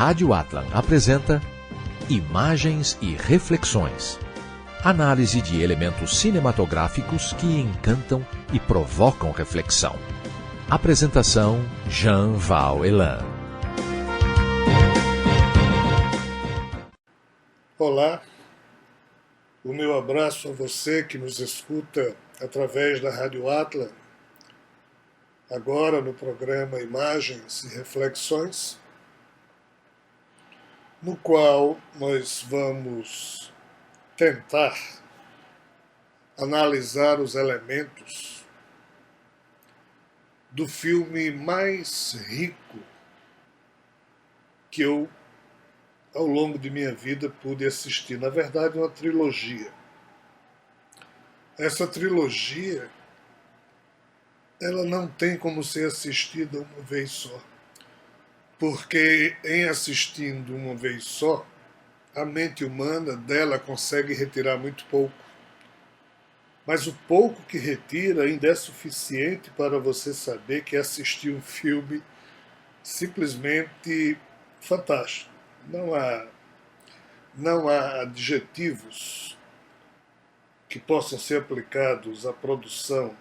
Rádio Atlan apresenta Imagens e Reflexões. Análise de elementos cinematográficos que encantam e provocam reflexão. Apresentação Jean Val Elan. Olá, o meu abraço a você que nos escuta através da Rádio Atlan, agora no programa Imagens e Reflexões, no qual nós vamos tentar analisar os elementos do filme mais rico que eu, ao longo de minha vida, pude assistir. Na verdade, uma trilogia. Essa trilogia, ela não tem como ser assistida uma vez só. Porque em assistindo uma vez só, a mente humana dela consegue retirar muito pouco. Mas o pouco que retira ainda é suficiente para você saber que assistiu um filme simplesmente fantástico. Não há adjetivos que possam ser aplicados à produção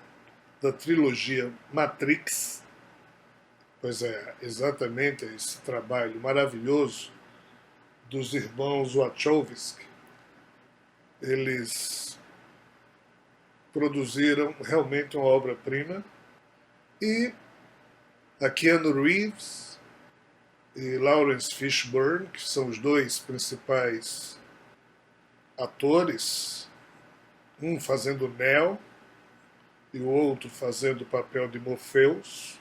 da trilogia Matrix, pois é exatamente esse trabalho maravilhoso dos irmãos Wachowski. Eles produziram realmente uma obra-prima, e a Keanu Reeves e Lawrence Fishburne, que são os dois principais atores, um fazendo Neo e o outro fazendo o papel de Morpheus.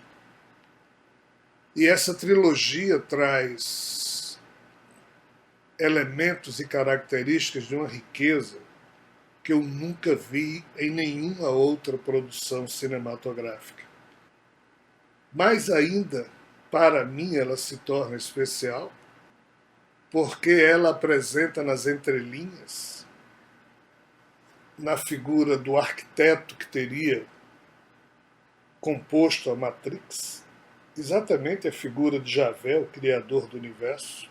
E essa trilogia traz elementos e características de uma riqueza que eu nunca vi em nenhuma outra produção cinematográfica. Mais ainda, para mim, ela se torna especial porque ela apresenta nas entrelinhas, na figura do arquiteto que teria composto a Matrix, exatamente a figura de Javé, o criador do universo,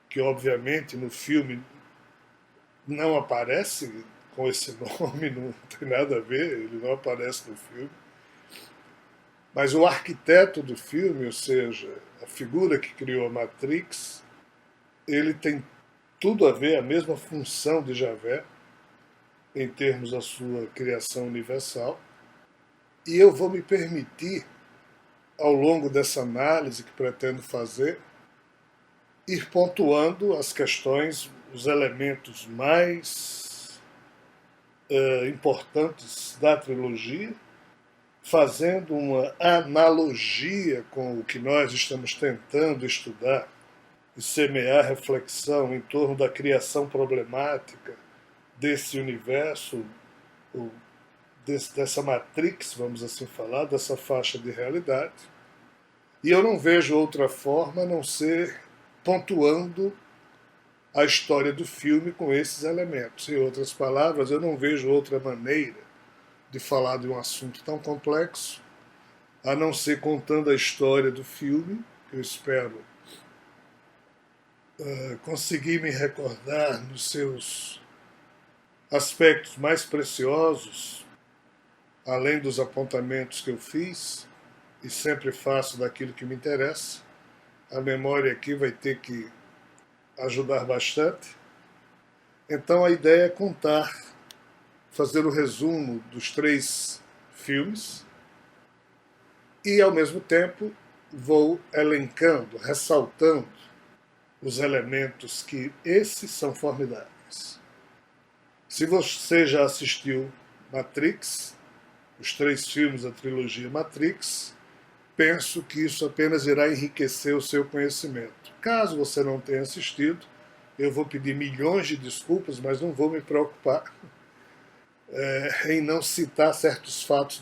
que obviamente no filme não aparece com esse nome, não tem nada a ver, ele não aparece no filme. Mas o arquiteto do filme, ou seja, a figura que criou a Matrix, ele tem tudo a ver, a mesma função de Javé, em termos da sua criação universal. E eu vou me permitir, ao longo dessa análise que pretendo fazer, ir pontuando as questões, os elementos mais importantes da trilogia, fazendo uma analogia com o que nós estamos tentando estudar e semear reflexão em torno da criação problemática desse universo, dessa matrix, vamos assim falar, dessa faixa de realidade. E eu não vejo outra forma a não ser pontuando a história do filme com esses elementos. Em outras palavras, eu não vejo outra maneira de falar de um assunto tão complexo, a não ser contando a história do filme, que eu espero conseguir me recordar nos seus aspectos mais preciosos, além dos apontamentos que eu fiz, e sempre faço daquilo que me interessa. A memória aqui vai ter que ajudar bastante. Então a ideia é contar, fazer o resumo dos 3 filmes e, ao mesmo tempo, vou elencando, ressaltando os elementos que esses são formidáveis. Se você já assistiu Matrix, os 3 filmes da trilogia Matrix, penso que isso apenas irá enriquecer o seu conhecimento. Caso você não tenha assistido, eu vou pedir milhões de desculpas, mas não vou me preocupar em não citar certos fatos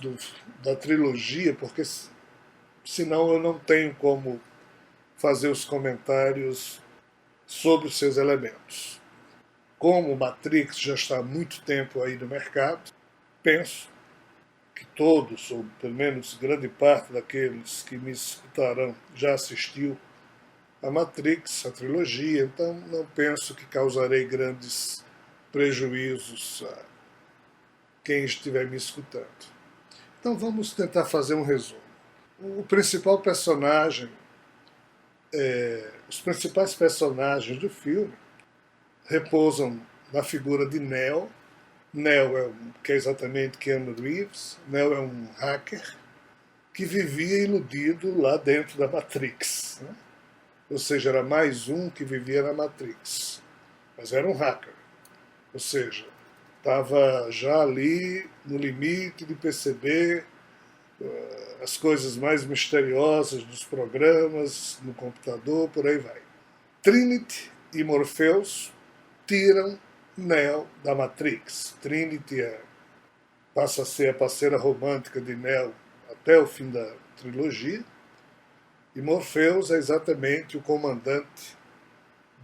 da trilogia, porque senão eu não tenho como fazer os comentários sobre os seus elementos. Como Matrix já está há muito tempo aí no mercado, penso que todos, ou pelo menos grande parte daqueles que me escutarão, já assistiu a Matrix, a trilogia, então não penso que causarei grandes prejuízos a quem estiver me escutando. Então vamos tentar fazer um resumo. O principal personagem, os principais personagens do filme repousam na figura de Neo. Neo que é exatamente Keanu Reeves. Neo é um hacker que vivia iludido lá dentro da Matrix, né? Ou seja, era mais um que vivia na Matrix. Mas era um hacker. Ou seja, estava já ali no limite de perceber as coisas mais misteriosas dos programas no computador, por aí vai. Trinity e Morpheus tiram Neo da Matrix. Trinity passa a ser a parceira romântica de Neo até o fim da trilogia, e Morpheus é exatamente o comandante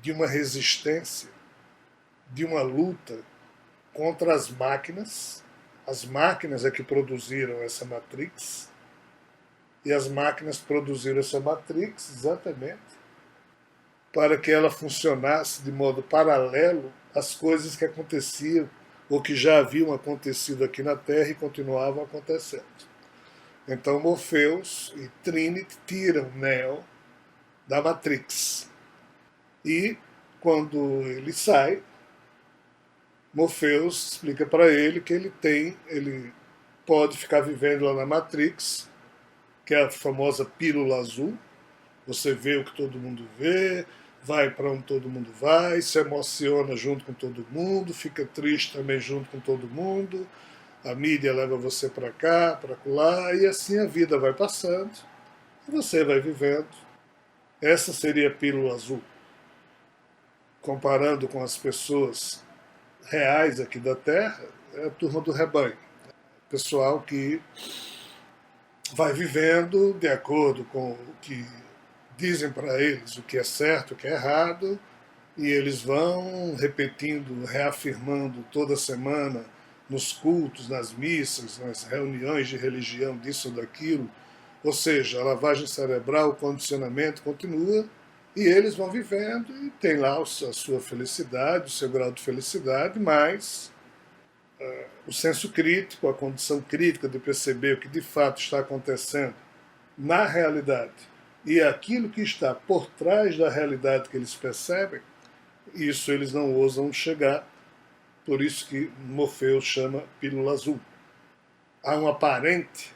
de uma resistência, de uma luta contra as máquinas. As máquinas é que produziram essa Matrix, e as máquinas produziram essa Matrix exatamente para que ela funcionasse de modo paralelo às coisas que aconteciam ou que já haviam acontecido aqui na Terra e continuavam acontecendo. Então Morpheus e Trinity tiram Neo da Matrix. E quando ele sai, Morpheus explica para ele que ele pode ficar vivendo lá na Matrix, que é a famosa pílula azul. Você vê o que todo mundo vê, vai para onde todo mundo vai, se emociona junto com todo mundo, fica triste também junto com todo mundo, a mídia leva você para cá, para lá, e assim a vida vai passando, e você vai vivendo. Essa seria a pílula azul. Comparando com as pessoas reais aqui da Terra, é a turma do rebanho. Pessoal que vai vivendo de acordo com o que dizem para eles, o que é certo, o que é errado, e eles vão repetindo, reafirmando toda semana nos cultos, nas missas, nas reuniões de religião, disso ou daquilo. Ou seja, a lavagem cerebral, o condicionamento continua, e eles vão vivendo e tem lá a sua felicidade, o seu grau de felicidade, mas o senso crítico, a condição crítica de perceber o que de fato está acontecendo na realidade e aquilo que está por trás da realidade que eles percebem, isso eles não ousam chegar, por isso que Morpheus chama pílula azul. Há uma aparente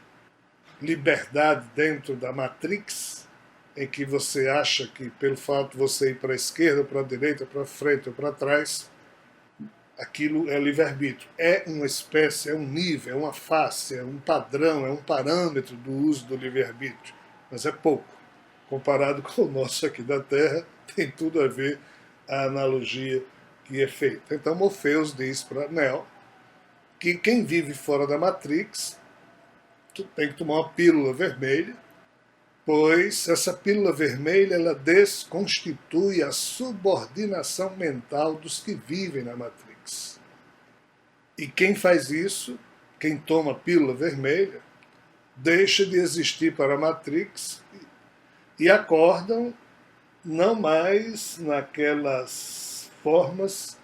liberdade dentro da Matrix, em que você acha que pelo fato de você ir para a esquerda, para a direita, para frente ou para trás, aquilo é livre-arbítrio. É uma espécie, é um nível, é uma face, é um padrão, é um parâmetro do uso do livre-arbítrio, mas é pouco. Comparado com o nosso aqui da Terra, tem tudo a ver a analogia que é feita. Então Morpheus diz para Neo que quem vive fora da Matrix tem que tomar uma pílula vermelha, pois essa pílula vermelha ela desconstitui a subordinação mental dos que vivem na Matrix. E quem faz isso, quem toma a pílula vermelha, deixa de existir para a Matrix e acordam não mais naquelas formas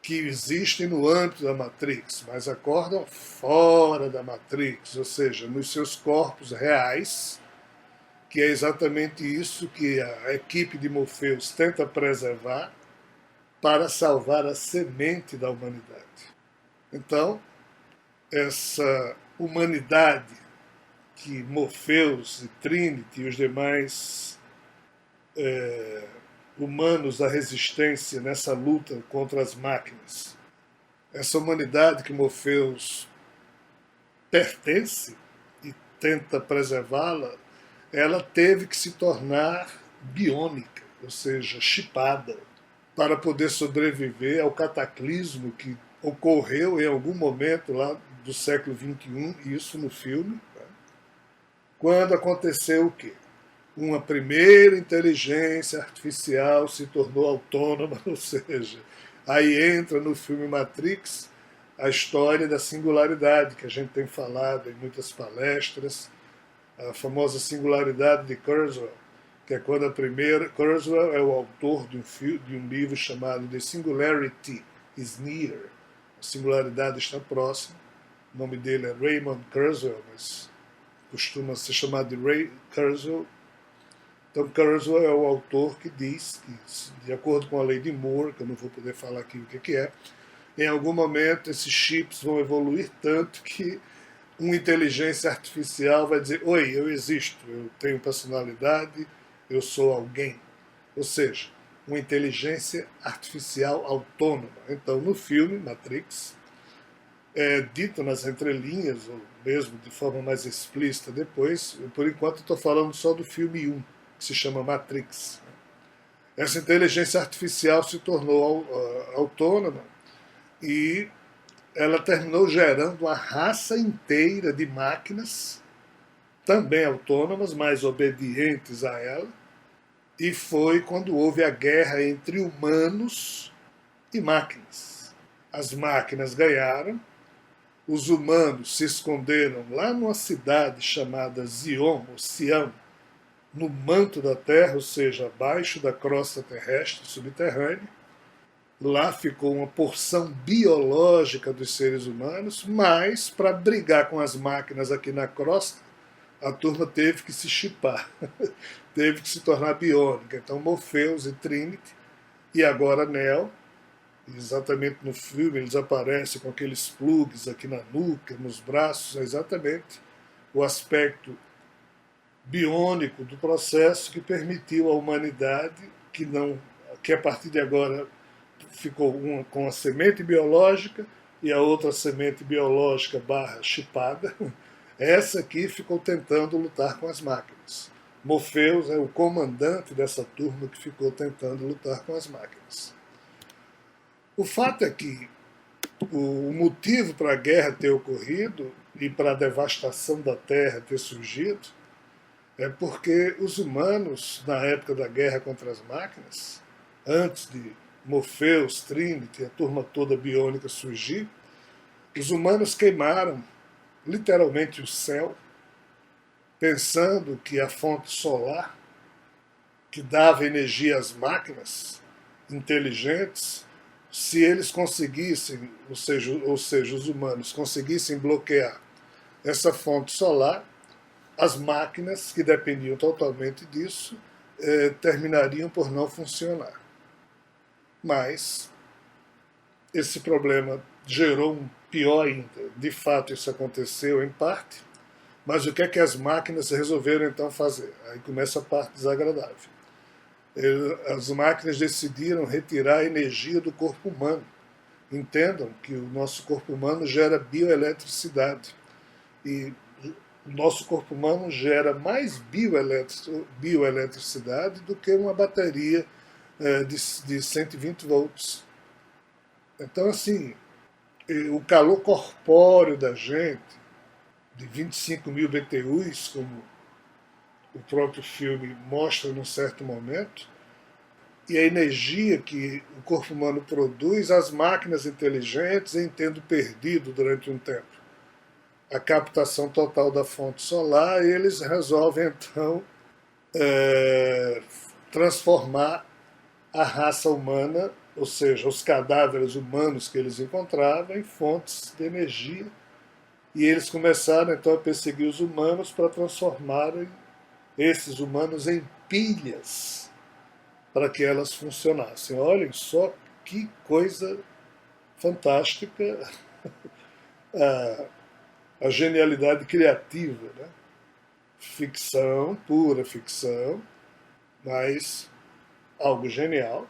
que existem no âmbito da Matrix, mas acordam fora da Matrix, ou seja, nos seus corpos reais, que é exatamente isso que a equipe de Morpheus tenta preservar para salvar a semente da humanidade. Então, essa humanidade que Morpheus e Trinity e os demais humanos da resistência nessa luta contra as máquinas, essa humanidade que Morpheus pertence e tenta preservá-la, ela teve que se tornar biônica, ou seja, chipada, para poder sobreviver ao cataclismo que ocorreu em algum momento lá do século XXI, isso no filme, quando aconteceu o quê? Uma primeira inteligência artificial se tornou autônoma, ou seja, aí entra no filme Matrix a história da singularidade, que a gente tem falado em muitas palestras, a famosa singularidade de Kurzweil, que é quando a primeira... Kurzweil é o autor de um livro chamado The Singularity is Near. A singularidade está próxima. O nome dele é Raymond Kurzweil, mas costuma ser chamado de Ray Kurzweil. Então, Kurzweil é o autor que diz que, de acordo com a lei de Moore, que eu não vou poder falar aqui o que é, em algum momento esses chips vão evoluir tanto que uma inteligência artificial vai dizer: oi, eu existo, eu tenho personalidade, eu sou alguém. Ou seja, uma inteligência artificial autônoma. Então, no filme Matrix, é dito nas entrelinhas, ou mesmo de forma mais explícita depois, por enquanto estou falando só do filme 1, que se chama Matrix. Essa inteligência artificial se tornou autônoma e ela terminou gerando uma raça inteira de máquinas, também autônomas, mas obedientes a ela, e foi quando houve a guerra entre humanos e máquinas. As máquinas ganharam, os humanos se esconderam lá numa cidade chamada Zion, ou Sião, no manto da Terra, ou seja, abaixo da crosta terrestre subterrânea. Lá ficou uma porção biológica dos seres humanos, mas para brigar com as máquinas aqui na crosta, a turma teve que se chipar, teve que se tornar biônica. Então Morpheus e Trinity, e agora Neo, exatamente no filme eles aparecem com aqueles plugs aqui na nuca, nos braços, é exatamente o aspecto biônico do processo que permitiu à humanidade que a partir de agora ficou uma com a semente biológica e a outra semente biológica / chipada, essa aqui ficou tentando lutar com as máquinas. Morpheus é o comandante dessa turma que ficou tentando lutar com as máquinas. O fato é que o motivo para a guerra ter ocorrido e para a devastação da Terra ter surgido é porque os humanos, na época da guerra contra as máquinas, antes de Morpheus, Trinity, a turma toda biônica surgir, os humanos queimaram literalmente o céu, pensando que a fonte solar, que dava energia às máquinas inteligentes, se eles conseguissem, ou seja, os humanos conseguissem bloquear essa fonte solar, as máquinas, que dependiam totalmente disso, terminariam por não funcionar. Mas esse problema gerou um pior ainda. De fato, isso aconteceu em parte, mas o que é que as máquinas resolveram então fazer? Aí começa a parte desagradável. As máquinas decidiram retirar a energia do corpo humano. Entendam que o nosso corpo humano gera bioeletricidade. E o nosso corpo humano gera mais bioeletricidade do que uma bateria de 120 volts. Então, assim, o calor corpóreo da gente, de 25 mil BTUs, como o próprio filme mostra num certo momento, e a energia que o corpo humano produz, as máquinas inteligentes em tendo perdido durante um tempo a captação total da fonte solar, eles resolvem então transformar a raça humana, ou seja, os cadáveres humanos que eles encontravam, em fontes de energia, e eles começaram então a perseguir os humanos para transformarem esses humanos em pilhas para que elas funcionassem. Olhem só que coisa fantástica a genialidade criativa, né? Ficção, pura ficção, mas algo genial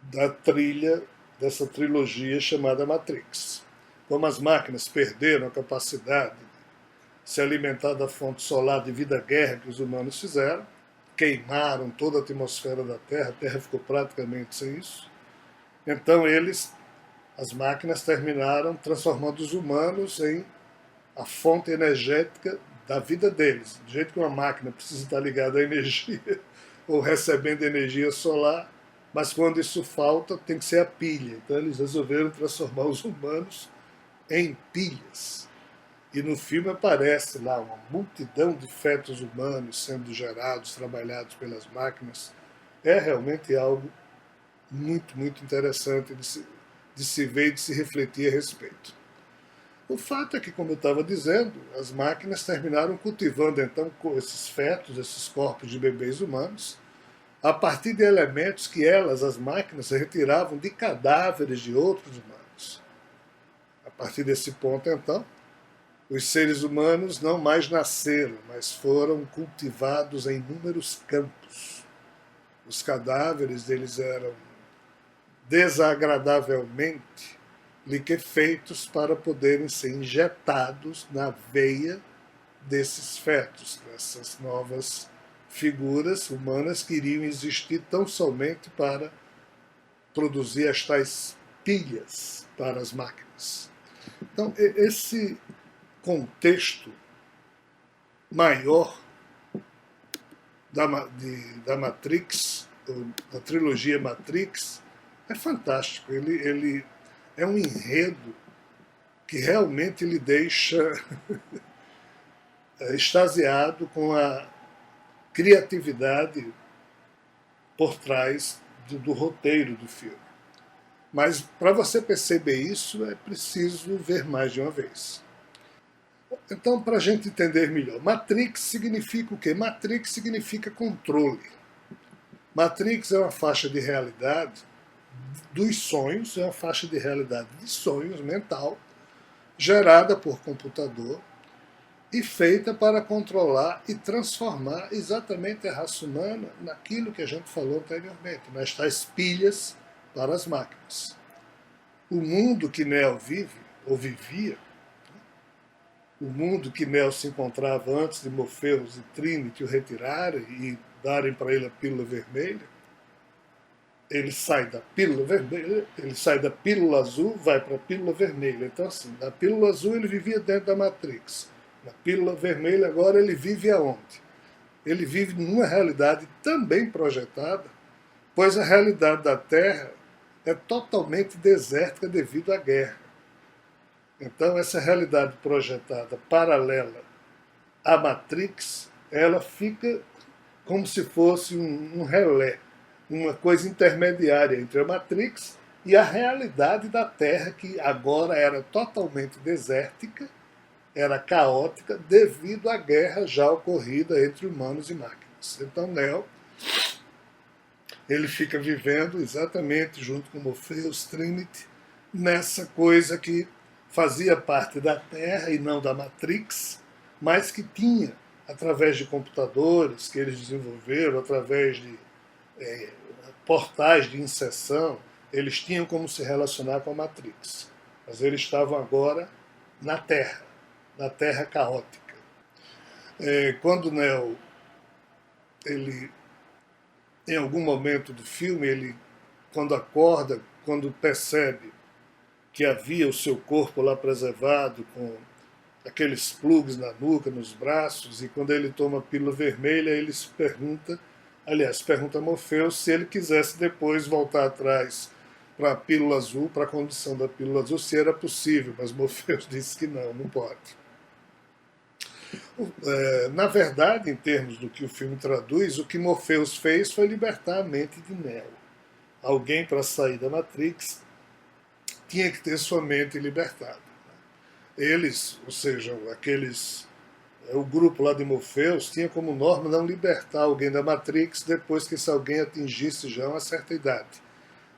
da trilha dessa trilogia chamada Matrix. Como as máquinas perderam a capacidade de se alimentar da fonte solar devido à guerra que os humanos fizeram, queimaram toda a atmosfera da Terra, a Terra ficou praticamente sem isso. Então as máquinas terminaram transformando os humanos em a fonte energética da vida deles. Do jeito que uma máquina precisa estar ligada à energia ou recebendo energia solar, mas quando isso falta, tem que ser a pilha. Então eles resolveram transformar os humanos em pilhas. E no filme aparece lá uma multidão de fetos humanos sendo gerados, trabalhados pelas máquinas. É realmente algo muito, muito interessante de se ver e de se refletir a respeito. O fato é que, como eu estava dizendo, as máquinas terminaram cultivando então esses fetos, esses corpos de bebês humanos, a partir de elementos que elas, as máquinas, retiravam de cadáveres de outros humanos. A partir desse ponto, então, os seres humanos não mais nasceram, mas foram cultivados em inúmeros campos. Os cadáveres deles eram desagradavelmente liquefeitos para poderem ser injetados na veia desses fetos, dessas novas figuras humanas que iriam existir tão somente para produzir as tais pilhas para as máquinas. Então, esse contexto maior da Matrix, da trilogia Matrix, é fantástico. Ele é um enredo que realmente lhe deixa extasiado com a criatividade por trás do roteiro do filme. Mas para você perceber isso, é preciso ver mais de uma vez. Então, para a gente entender melhor, Matrix significa o quê? Matrix significa controle. Matrix é uma faixa de realidade dos sonhos, é uma faixa de realidade de sonhos mental, gerada por computador e feita para controlar e transformar exatamente a raça humana naquilo que a gente falou anteriormente, nas tais pilhas para as máquinas. O mundo que Neo vive, ou vivia, o mundo que Neo se encontrava antes de Morpheus e Trinity o retirarem e darem para ele a pílula vermelha, ele sai da pílula vermelha, ele sai da pílula azul, vai para a pílula vermelha. Então, assim, na pílula azul ele vivia dentro da Matrix. Na pílula vermelha agora ele vive aonde? Ele vive numa realidade também projetada, pois a realidade da Terra é totalmente desértica devido à guerra. Então, essa realidade projetada paralela à Matrix, ela fica como se fosse um relé, uma coisa intermediária entre a Matrix e a realidade da Terra, que agora era totalmente desértica, era caótica, devido à guerra já ocorrida entre humanos e máquinas. Então, Neo, ele fica vivendo exatamente junto com Morpheus, Trinity, nessa coisa que fazia parte da Terra e não da Matrix, mas que tinha, através de computadores que eles desenvolveram, através de portais de inserção, eles tinham como se relacionar com a Matrix. Mas eles estavam agora na Terra caótica. Quando Neo, ele, em algum momento do filme, ele, quando acorda, quando percebe que havia o seu corpo lá preservado, com aqueles plugs na nuca, nos braços, e quando ele toma a pílula vermelha, ele se pergunta, pergunta a Morpheus se ele quisesse depois voltar atrás para a pílula azul, para a condição da pílula azul, se era possível, mas Morpheus disse que não pode. Na verdade, em termos do que o filme traduz, o que Morpheus fez foi libertar a mente de Neo. Alguém, para sair da Matrix, tinha que ter sua mente libertada. Eles, ou seja, o grupo lá de Morpheus tinha como norma não libertar alguém da Matrix depois que esse alguém atingisse já uma certa idade.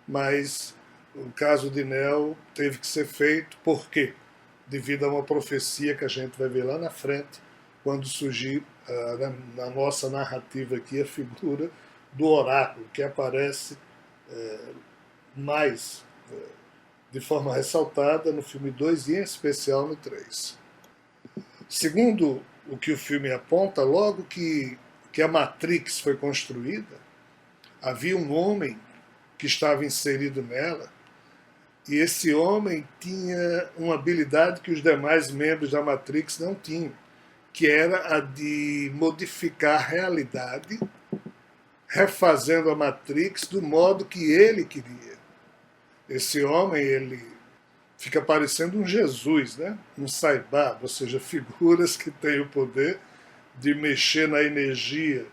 Mas o caso de Neo teve que ser feito, por quê? Devido a uma profecia que a gente vai ver lá na frente, quando surgir na nossa narrativa aqui a figura do oráculo, que aparece mais de forma ressaltada no filme 2 e em especial no 3. Segundo o que o filme aponta, logo que a Matrix foi construída, havia um homem que estava inserido nela, e esse homem tinha uma habilidade que os demais membros da Matrix não tinham, que era a de modificar a realidade, refazendo a Matrix do modo que ele queria. Esse homem, ele fica parecendo um Jesus, né? Um Saibaba, ou seja, figuras que têm o poder de mexer na energia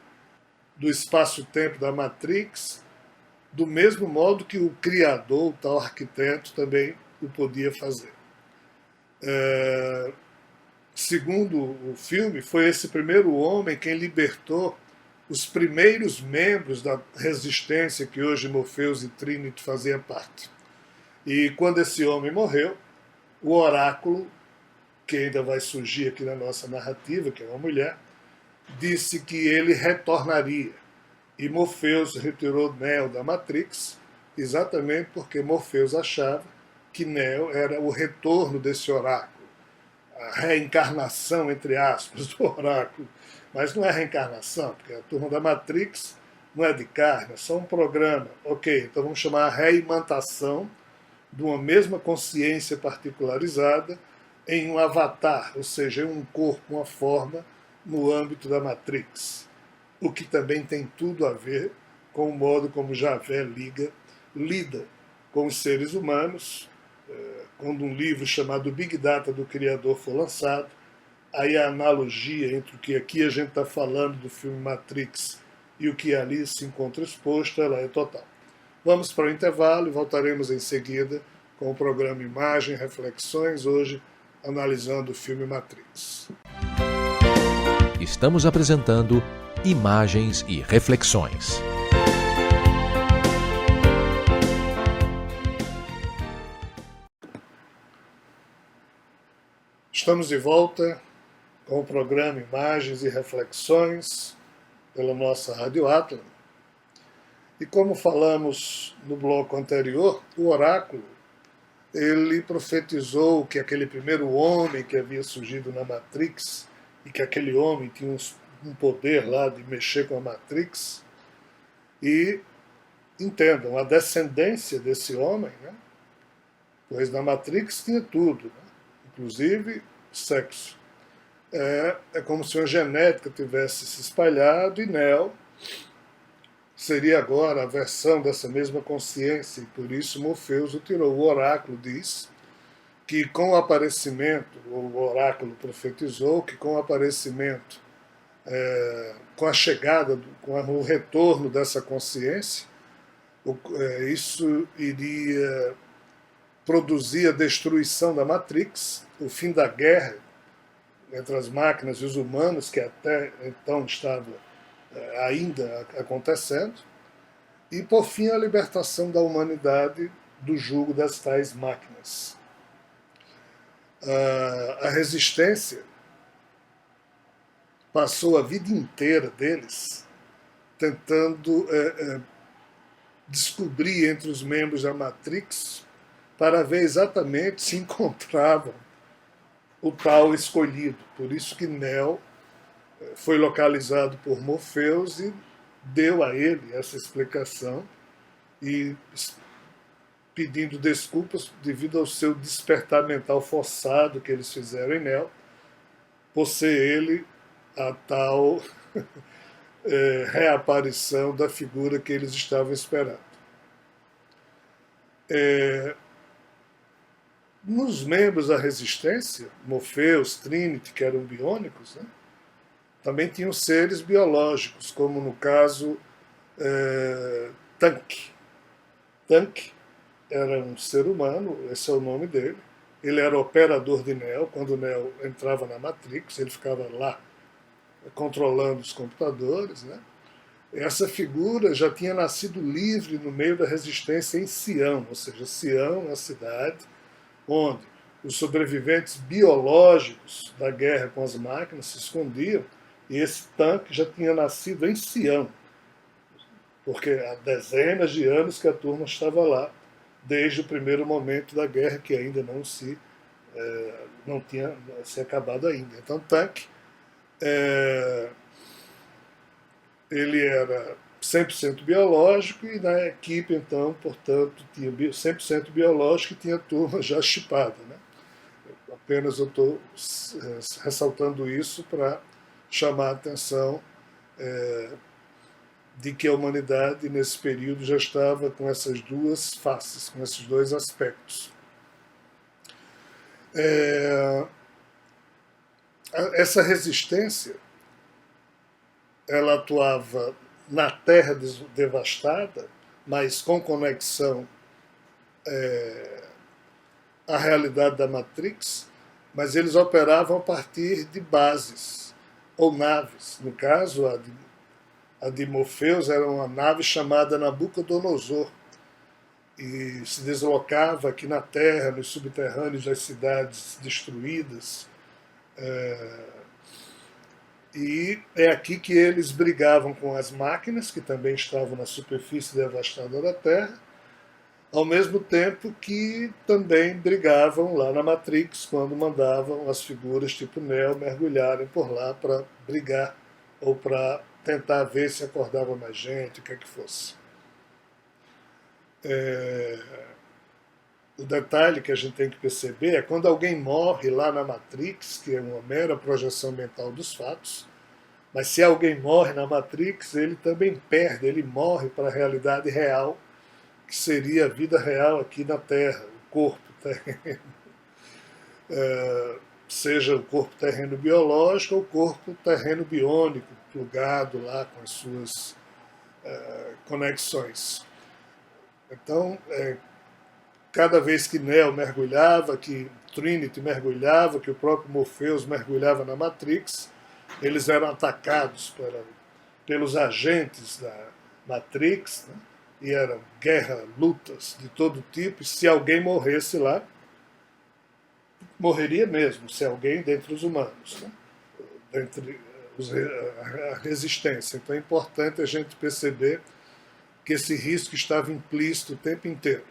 do espaço-tempo da Matrix, do mesmo modo que o criador, o tal arquiteto, também o podia fazer. Segundo o filme, foi esse primeiro homem quem libertou os primeiros membros da resistência que hoje Morpheus e Trinity faziam parte. E quando esse homem morreu, o oráculo, que ainda vai surgir aqui na nossa narrativa, que é uma mulher, disse que ele retornaria. E Morpheus retirou Neo da Matrix, exatamente porque Morpheus achava que Neo era o retorno desse oráculo, a reencarnação, entre aspas, do oráculo. Mas não é reencarnação, porque a turma da Matrix não é de carne, é só um programa. Ok, então vamos chamar a reimantação de uma mesma consciência particularizada em um avatar, ou seja, em um corpo, uma forma, no âmbito da Matrix. O que também tem tudo a ver com o modo como Javé lida com os seres humanos. Quando um livro chamado Big Data do Criador for lançado, aí a analogia entre o que aqui a gente está falando do filme Matrix e o que ali se encontra exposto, ela é total. Vamos para o intervalo e voltaremos em seguida com o programa Imagem e Reflexões, hoje analisando o filme Matrix. Estamos apresentando Imagens e Reflexões. Estamos de volta com o programa Imagens e Reflexões pela nossa Rádio Atlas. E como falamos no bloco anterior, o oráculo, ele profetizou que aquele primeiro homem que havia surgido na Matrix, e que aquele homem tinha um poder lá de mexer com a Matrix, e entendam, a descendência desse homem, né? Pois na Matrix tinha tudo, né? Inclusive sexo. É como se uma genética tivesse se espalhado, e Neo seria agora a versão dessa mesma consciência, e por isso Morpheus o tirou. O oráculo diz que com o aparecimento, o oráculo profetizou que com o aparecimento, com a chegada, com o retorno dessa consciência, isso iria produzir a destruição da Matrix, o fim da guerra entre as máquinas e os humanos, que até então estava ainda acontecendo, e, por fim, a libertação da humanidade do jugo das tais máquinas. A resistência passou a vida inteira deles tentando descobrir entre os membros da Matrix para ver exatamente se encontravam o tal escolhido. Por isso que Neo foi localizado por Morpheus e deu a ele essa explicação, e pedindo desculpas devido ao seu despertar mental forçado que eles fizeram em Neo, por ser ele a tal reaparição da figura que eles estavam esperando. Nos membros da resistência, Morpheus, Trinity, que eram biônicos, né, também tinham seres biológicos, como no caso Tanque. Tanque era um ser humano, esse é o nome dele. Ele era operador de Neo. Quando Neo entrava na Matrix, ele ficava lá controlando os computadores, né? Essa figura já tinha nascido livre no meio da resistência em Sião, ou seja, Sião é a cidade onde os sobreviventes biológicos da guerra com as máquinas se escondiam, e esse Tanque já tinha nascido em Sião, porque há dezenas de anos que a turma estava lá, desde o primeiro momento da guerra, que ainda não tinha se acabado ainda. Então, Tanque, ele era 100% biológico, e na equipe, então, portanto, tinha 100% biológico e tinha turma já chipada, né? Apenas eu estou ressaltando isso para chamar a atenção de que a humanidade, nesse período, já estava com essas duas faces, com esses dois aspectos. É, essa resistência, ela atuava na Terra devastada, mas com conexão à realidade da Matrix, mas eles operavam a partir de bases ou naves. No caso, a de Morpheus era uma nave chamada Nabucodonosor, e se deslocava aqui na Terra, nos subterrâneos das cidades destruídas. E é aqui que eles brigavam com as máquinas, que também estavam na superfície devastada da Terra, ao mesmo tempo que também brigavam lá na Matrix, quando mandavam as figuras tipo Neo mergulharem por lá para brigar ou para tentar ver se acordava mais gente, o que é que fosse. O detalhe que a gente tem que perceber é quando alguém morre lá na Matrix, que é uma mera projeção mental dos fatos, mas se alguém morre na Matrix, ele também perde, ele morre para a realidade real, que seria a vida real aqui na Terra, o corpo terreno. Seja o corpo terreno biológico ou o corpo terreno biônico, plugado lá com as suas conexões. Então, cada vez que Neo mergulhava, que Trinity mergulhava, que o próprio Morpheus mergulhava na Matrix, eles eram atacados pelos agentes da Matrix, né? E eram guerra, lutas de todo tipo, e se alguém morresse lá, morreria mesmo, se alguém dentre os humanos, né? Dentre a resistência. Então é importante a gente perceber que esse risco estava implícito o tempo inteiro.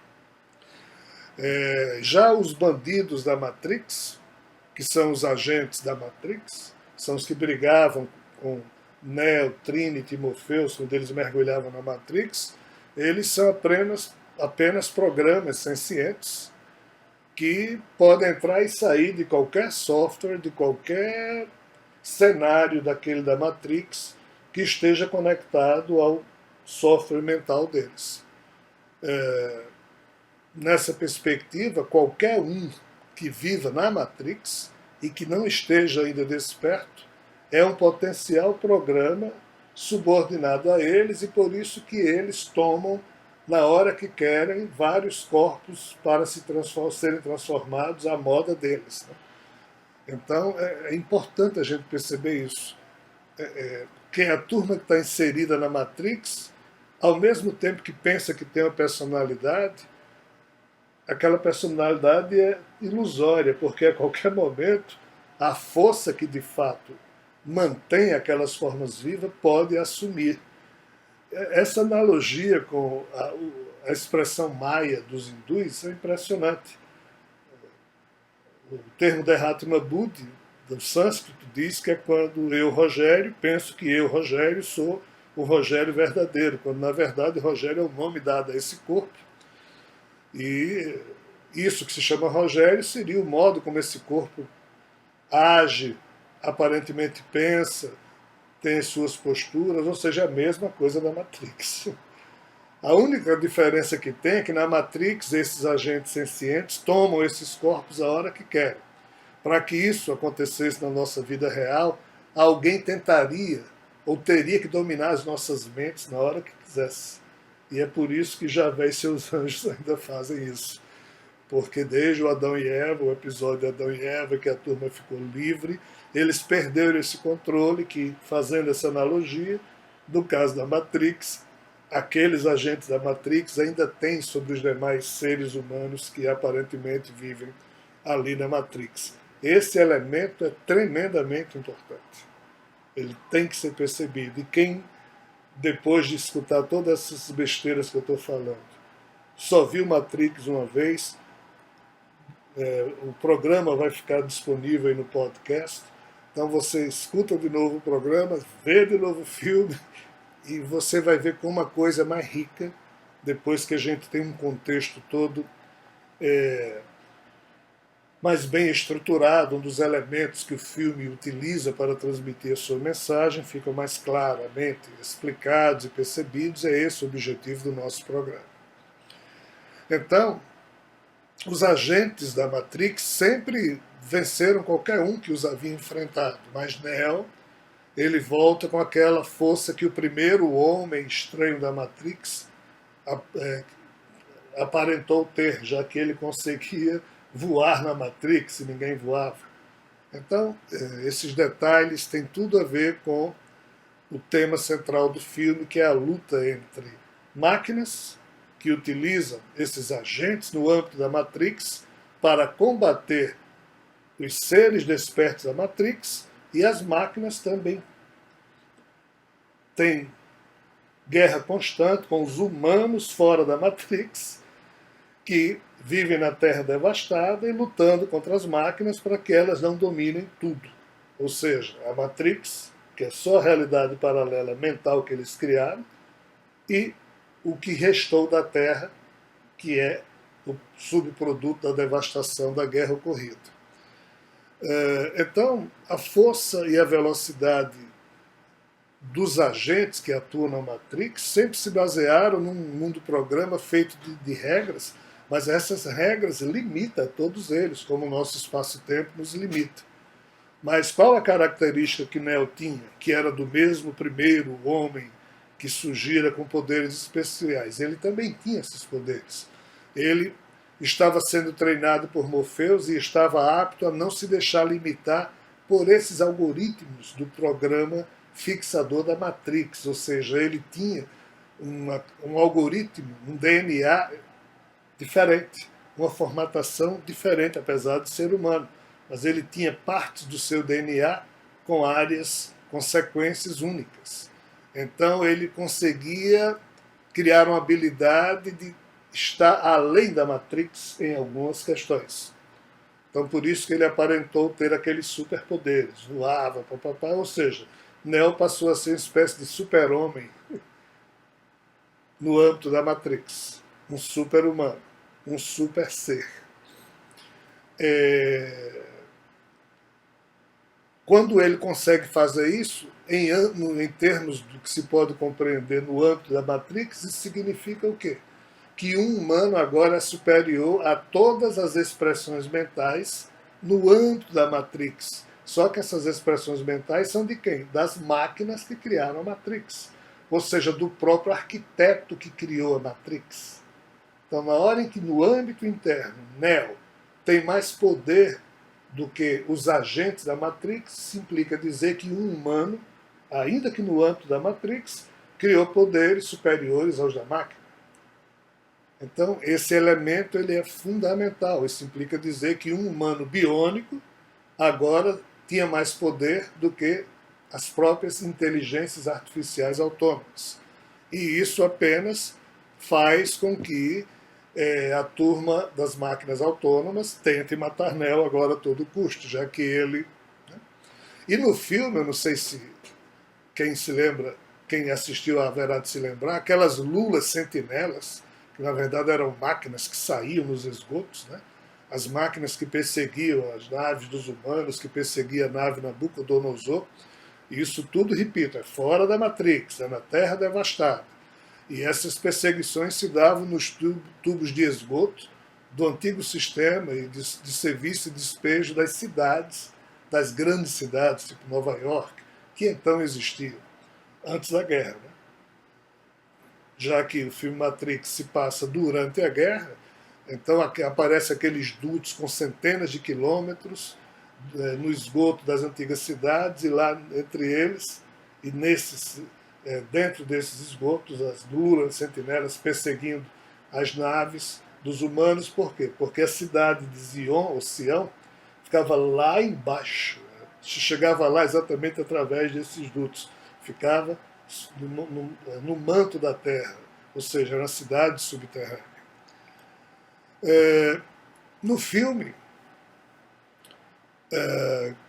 Já os bandidos da Matrix, que são os agentes da Matrix, são os que brigavam com Neo, Trinity e Morpheus, quando eles mergulhavam na Matrix, eles são apenas programas sencientes que podem entrar e sair de qualquer software, de qualquer cenário daquele da Matrix que esteja conectado ao software mental deles. Nessa perspectiva, qualquer um que viva na Matrix e que não esteja ainda desperto é um potencial programa subordinado a eles, e por isso que eles tomam, na hora que querem, vários corpos para serem transformados à moda deles. Né? Então é importante a gente perceber isso. Que a turma que está inserida na Matrix, ao mesmo tempo que pensa que tem uma personalidade, aquela personalidade é ilusória, porque a qualquer momento a força que de fato mantém aquelas formas vivas pode assumir. Essa analogia com a expressão maia dos hindus é impressionante. O termo Derratma Buddhi, do sânscrito, diz que é quando eu, Rogério, penso que eu, Rogério, sou o Rogério verdadeiro, quando na verdade Rogério é o nome dado a esse corpo. E isso que se chama Rogério seria o modo como esse corpo age, aparentemente pensa, tem as suas posturas, ou seja, a mesma coisa da Matrix. A única diferença que tem é que na Matrix esses agentes sencientes tomam esses corpos a hora que querem. Para que isso acontecesse na nossa vida real, alguém tentaria ou teria que dominar as nossas mentes na hora que quisesse. E é por isso que Javé e seus anjos ainda fazem isso. Porque desde o Adão e Eva, o episódio de Adão e Eva, que a turma ficou livre, eles perderam esse controle que, fazendo essa analogia, no caso da Matrix, aqueles agentes da Matrix ainda têm sobre os demais seres humanos que aparentemente vivem ali na Matrix. Esse elemento é tremendamente importante. Ele tem que ser percebido. E quem, depois de escutar todas essas besteiras que eu estou falando, só viu Matrix uma vez, o programa vai ficar disponível aí no podcast. Então você escuta de novo o programa, vê de novo o filme, e você vai ver como a coisa é mais rica depois que a gente tem um contexto todo mais bem estruturado, um dos elementos que o filme utiliza para transmitir a sua mensagem ficam mais claramente explicados e percebidos. É esse o objetivo do nosso programa. Então, os agentes da Matrix sempre venceram qualquer um que os havia enfrentado, mas Neo, ele volta com aquela força que o primeiro homem estranho da Matrix aparentou ter, já que ele conseguia voar na Matrix e ninguém voava. Então, esses detalhes têm tudo a ver com o tema central do filme, que é a luta entre máquinas que utilizam esses agentes no âmbito da Matrix para combater os seres despertos da Matrix, e as máquinas também têm guerra constante com os humanos fora da Matrix, que vivem na Terra devastada e lutando contra as máquinas para que elas não dominem tudo. Ou seja, a Matrix, que é só a realidade paralela mental que eles criaram, e o que restou da Terra, que é o subproduto da devastação da guerra ocorrida. Então, a força e a velocidade dos agentes que atuam na Matrix sempre se basearam num mundo programa feito de regras, mas essas regras limitam todos eles, como o nosso espaço-tempo nos limita. Mas qual a característica que Neo tinha, que era do mesmo primeiro homem que surgira com poderes especiais? Ele também tinha esses poderes. Ele estava sendo treinado por Morpheus e estava apto a não se deixar limitar por esses algoritmos do programa fixador da Matrix, ou seja, ele tinha um algoritmo, um DNA diferente, uma formatação diferente, apesar de ser humano, mas ele tinha partes do seu DNA com áreas, com sequências únicas. Então ele conseguia criar uma habilidade de estar além da Matrix em algumas questões. Então por isso que ele aparentou ter aqueles superpoderes, voava, papapá, ou seja, Neo passou a ser uma espécie de super-homem no âmbito da Matrix, um super-humano, um super-ser. Quando ele consegue fazer isso, em termos do que se pode compreender no âmbito da Matrix, isso significa o quê? Que um humano agora é superior a todas as expressões mentais no âmbito da Matrix. Só que essas expressões mentais são de quem? Das máquinas que criaram a Matrix. Ou seja, do próprio arquiteto que criou a Matrix. Então, na hora em que no âmbito interno, Neo tem mais poder do que os agentes da Matrix, isso implica dizer que um humano, ainda que no âmbito da Matrix, criou poderes superiores aos da máquina. Então, esse elemento ele é fundamental. Isso implica dizer que um humano biônico agora tinha mais poder do que as próprias inteligências artificiais autônomas. E isso apenas faz com que a turma das máquinas autônomas tente matar Neo agora a todo custo, já que ele... Né? E no filme, eu não sei se quem se lembra, quem assistiu haverá de se lembrar, aquelas lulas sentinelas, que na verdade eram máquinas que saíam nos esgotos, né? As máquinas que perseguiam as naves dos humanos, que perseguiam a nave Nabucodonosor. E isso tudo, repito, é fora da Matrix, é na Terra devastada. E essas perseguições se davam nos tubos de esgoto do antigo sistema e de serviço e despejo das cidades, das grandes cidades, tipo Nova York, que então existiam, antes da guerra. Né? Já que o filme Matrix se passa durante a guerra, então aparecem aqueles dutos com centenas de quilômetros no esgoto das antigas cidades, e lá entre eles, e dentro desses esgotos, as lulas sentinelas perseguindo as naves dos humanos. Por quê? Porque a cidade de Zion, ou Sião, ficava lá embaixo. Se chegava lá exatamente através desses dutos. Ficava no manto da terra, ou seja, era uma cidade subterrânea. No filme,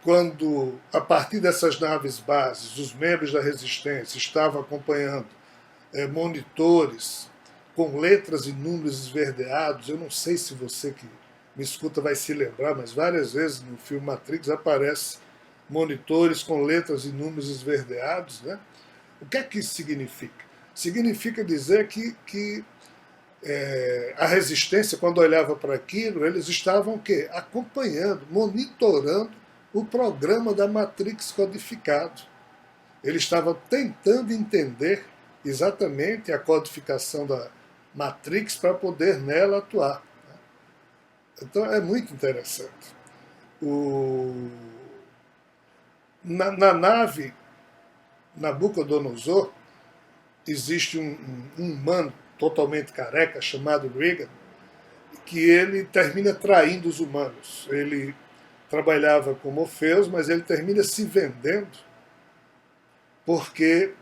quando, a partir dessas naves bases, os membros da resistência estavam acompanhando monitores com letras e números esverdeados, eu não sei se você que me escuta vai se lembrar, mas várias vezes no filme Matrix aparece monitores com letras e números esverdeados. Né? O que é que isso significa? Significa dizer que A resistência, quando olhava para aquilo, eles estavam o quê? Acompanhando, monitorando o programa da Matrix codificado. Eles estavam tentando entender exatamente a codificação da Matrix para poder nela atuar. Então é muito interessante. O... na nave Nabucodonosor existe um humano totalmente careca chamado Regan, que ele termina traindo os humanos. Ele trabalhava com Morpheus, mas ele termina se vendendo porque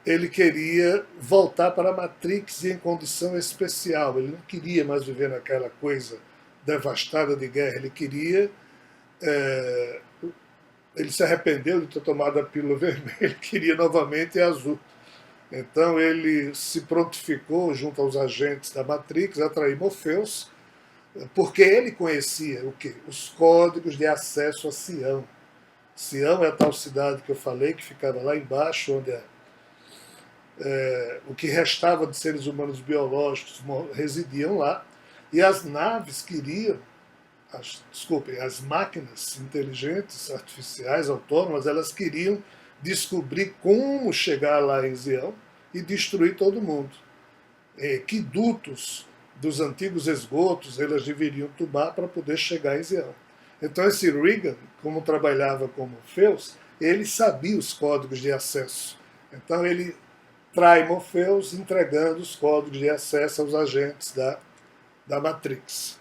ele queria voltar para a Matrix em condição especial. Ele não queria mais viver naquela coisa devastada de guerra. Ele queria... ele se arrependeu de ter tomado a pílula vermelha. Ele queria novamente azul. Então ele se prontificou junto aos agentes da Matrix a trair Morpheus, porque ele conhecia o quê? Os códigos de acesso a Sião. Sião é a tal cidade que eu falei, que ficava lá embaixo, onde o que restava de seres humanos biológicos residiam lá, e as naves queriam, as máquinas inteligentes, artificiais, autônomas, elas queriam descobrir como chegar lá em Sião e destruir todo mundo. Que dutos dos antigos esgotos elas deveriam tomar para poder chegar em Sião. Então esse Regan, como trabalhava com Morpheus, ele sabia os códigos de acesso. Então ele trai Morpheus entregando os códigos de acesso aos agentes da Matrix.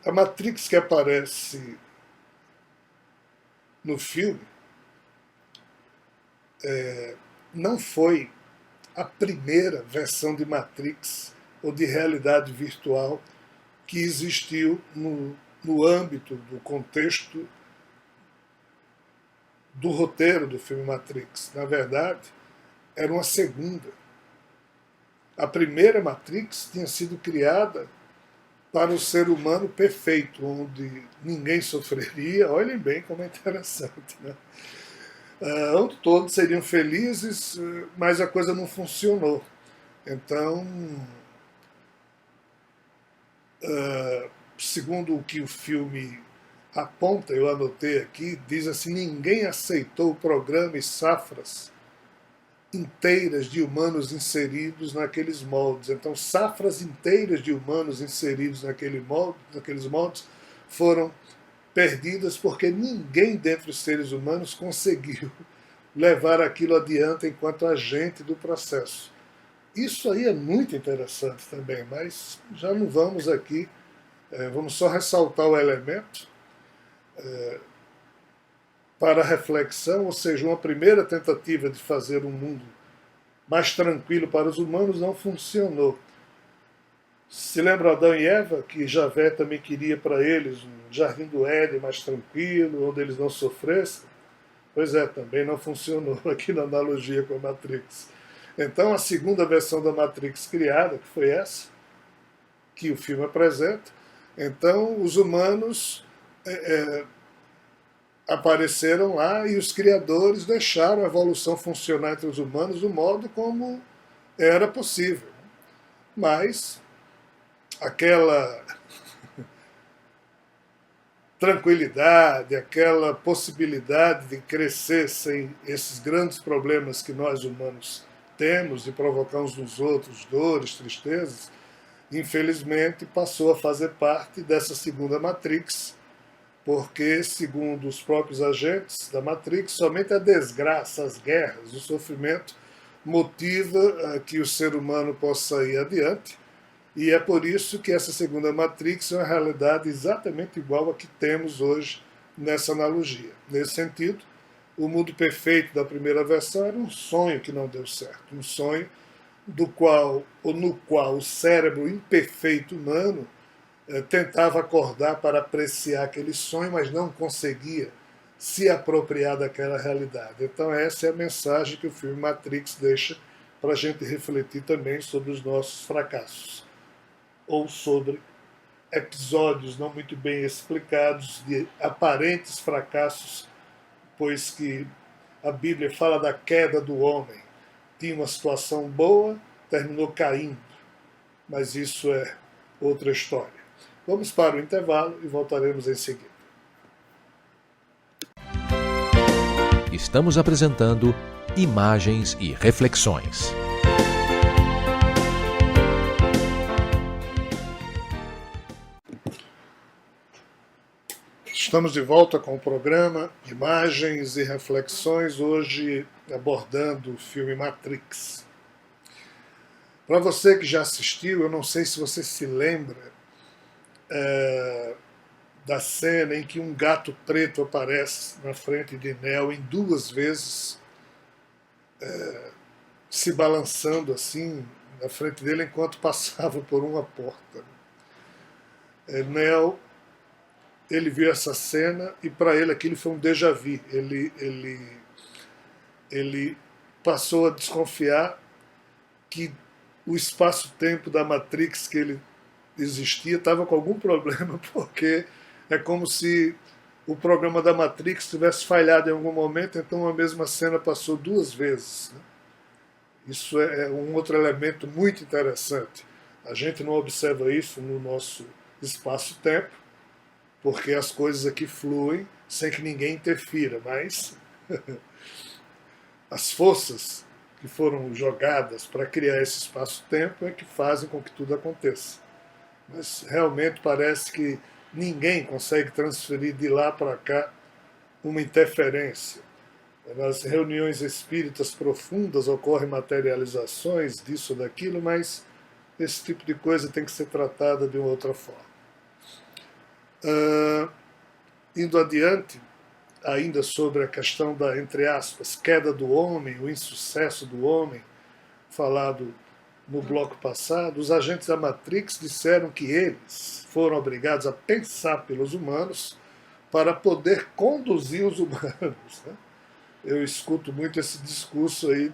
A Matrix que aparece no filme não foi a primeira versão de Matrix ou de realidade virtual que existiu no âmbito do contexto do roteiro do filme Matrix. Na verdade, era uma segunda. A primeira Matrix tinha sido criada para o ser humano perfeito, onde ninguém sofreria. Olhem bem como é interessante, né? Onde todos seriam felizes, mas a coisa não funcionou. Então, segundo o que o filme aponta, eu anotei aqui, diz assim: ninguém aceitou o programa e safras inteiras de humanos inseridos naqueles moldes. Então, safras inteiras de humanos inseridos naqueles moldes foram perdidas porque ninguém dentre os seres humanos conseguiu levar aquilo adiante enquanto agente do processo. Isso aí é muito interessante também, mas já não vamos aqui, vamos só ressaltar o elemento para reflexão, ou seja, uma primeira tentativa de fazer um mundo mais tranquilo para os humanos não funcionou. Se lembra Adão e Eva, que Javé também queria para eles um jardim do Éden mais tranquilo, onde eles não sofressem? Pois é, também não funcionou aqui na analogia com a Matrix. Então a segunda versão da Matrix criada, que foi essa, que o filme apresenta, então os humanos apareceram lá e os criadores deixaram a evolução funcionar entre os humanos do modo como era possível. Mas aquela tranquilidade, aquela possibilidade de crescer sem esses grandes problemas que nós humanos temos e provocar uns nos outros dores, tristezas, infelizmente passou a fazer parte dessa segunda Matrix, porque, segundo os próprios agentes da Matrix, somente a desgraça, as guerras, o sofrimento motiva que o ser humano possa ir adiante. E é por isso que essa segunda Matrix é uma realidade exatamente igual a que temos hoje nessa analogia. Nesse sentido, o mundo perfeito da primeira versão era um sonho que não deu certo, um sonho no qual o cérebro imperfeito humano tentava acordar para apreciar aquele sonho, mas não conseguia se apropriar daquela realidade. Então essa é a mensagem que o filme Matrix deixa para a gente refletir também sobre os nossos fracassos, ou sobre episódios não muito bem explicados de aparentes fracassos, pois que a Bíblia fala da queda do homem. Tinha uma situação boa, terminou caindo. Mas isso é outra história. Vamos para o intervalo e voltaremos em seguida. Estamos apresentando Imagens e Reflexões. Estamos de volta com o programa Imagens e Reflexões, hoje abordando o filme Matrix. Para você que já assistiu, eu não sei se você se lembra da cena em que um gato preto aparece na frente de Neo em duas vezes, se balançando assim na frente dele enquanto passava por uma porta. Neo, ele viu essa cena e para ele aquilo foi um déjà vu. Ele passou a desconfiar que o espaço-tempo da Matrix que ele existia estava com algum problema, porque é como se o programa da Matrix tivesse falhado em algum momento, então a mesma cena passou duas vezes. Né? Isso é um outro elemento muito interessante. A gente não observa isso no nosso espaço-tempo, porque as coisas aqui fluem sem que ninguém interfira, mas as forças que foram jogadas para criar esse espaço-tempo é que fazem com que tudo aconteça. Mas realmente parece que ninguém consegue transferir de lá para cá uma interferência. Nas reuniões espíritas profundas ocorrem materializações disso ou daquilo, mas esse tipo de coisa tem que ser tratada de uma outra forma. Indo adiante, ainda sobre a questão da, entre aspas, queda do homem, o insucesso do homem, falado no bloco passado, os agentes da Matrix disseram que eles foram obrigados a pensar pelos humanos para poder conduzir os humanos. Né? Eu escuto muito esse discurso aí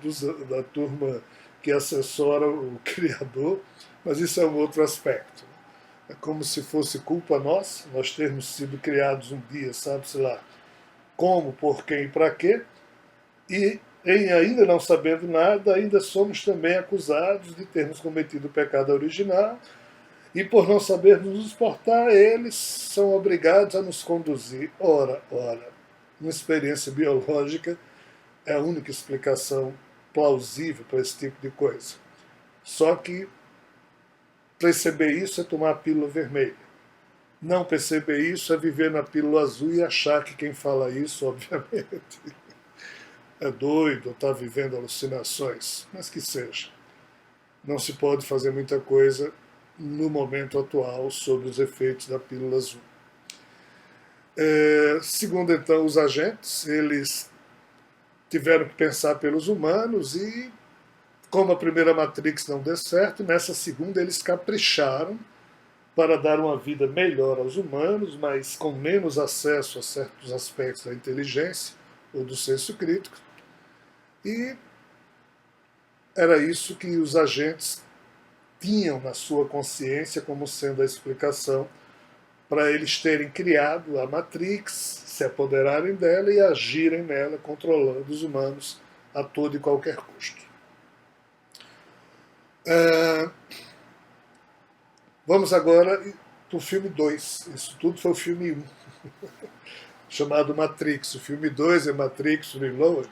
da turma que assessora o Criador, mas isso é um outro aspecto. É como se fosse culpa nossa, nós termos sido criados um dia, sabe-se lá, como, por quem e para quê, e ainda não sabendo nada, ainda somos também acusados de termos cometido o pecado original, e por não sabermos nos portar, eles são obrigados a nos conduzir. Ora, uma experiência biológica é a única explicação plausível para esse tipo de coisa. Só que perceber isso é tomar a pílula vermelha. Não perceber isso é viver na pílula azul e achar que quem fala isso, obviamente, é doido ou está vivendo alucinações. Mas que seja. Não se pode fazer muita coisa no momento atual sobre os efeitos da pílula azul. Segundo, então, os agentes, eles tiveram que pensar pelos humanos e, como a primeira Matrix não deu certo, nessa segunda eles capricharam para dar uma vida melhor aos humanos, mas com menos acesso a certos aspectos da inteligência ou do senso crítico. E era isso que os agentes tinham na sua consciência como sendo a explicação para eles terem criado a Matrix, se apoderarem dela e agirem nela, controlando os humanos a todo e qualquer custo. Vamos agora para o filme 2. Isso tudo foi o filme 1, chamado Matrix. O filme 2 é Matrix Reloaded.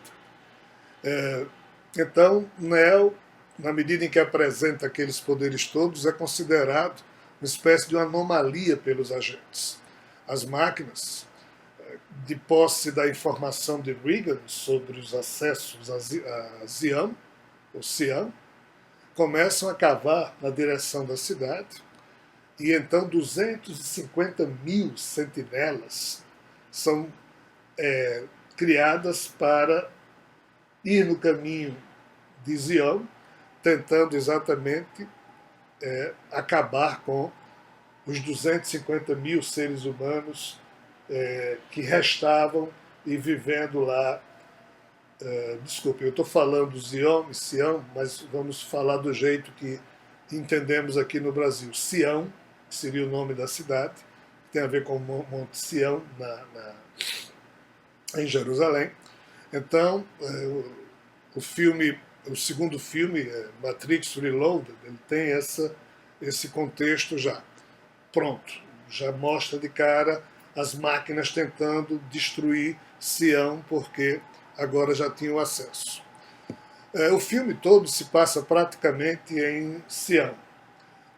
Então, Neo, na medida em que apresenta aqueles poderes todos, é considerado uma espécie de uma anomalia pelos agentes. As máquinas, de posse da informação de Reagan sobre os acessos a Xi'an, ou Xi'an, começam a cavar na direção da cidade, e então 250 mil sentinelas são criadas para ir no caminho de Xi'an, tentando exatamente acabar com os 250 mil seres humanos que restavam e vivendo lá. Desculpe, eu estou falando Xi'an, mas vamos falar do jeito que entendemos aqui no Brasil. Sião, que seria o nome da cidade, que tem a ver com o Monte Sião, em Jerusalém. Então, o filme, o segundo filme, Matrix Reloaded, ele tem esse contexto já pronto, já mostra de cara as máquinas tentando destruir Sião, porque agora já tinham acesso. O filme todo se passa praticamente em Sião.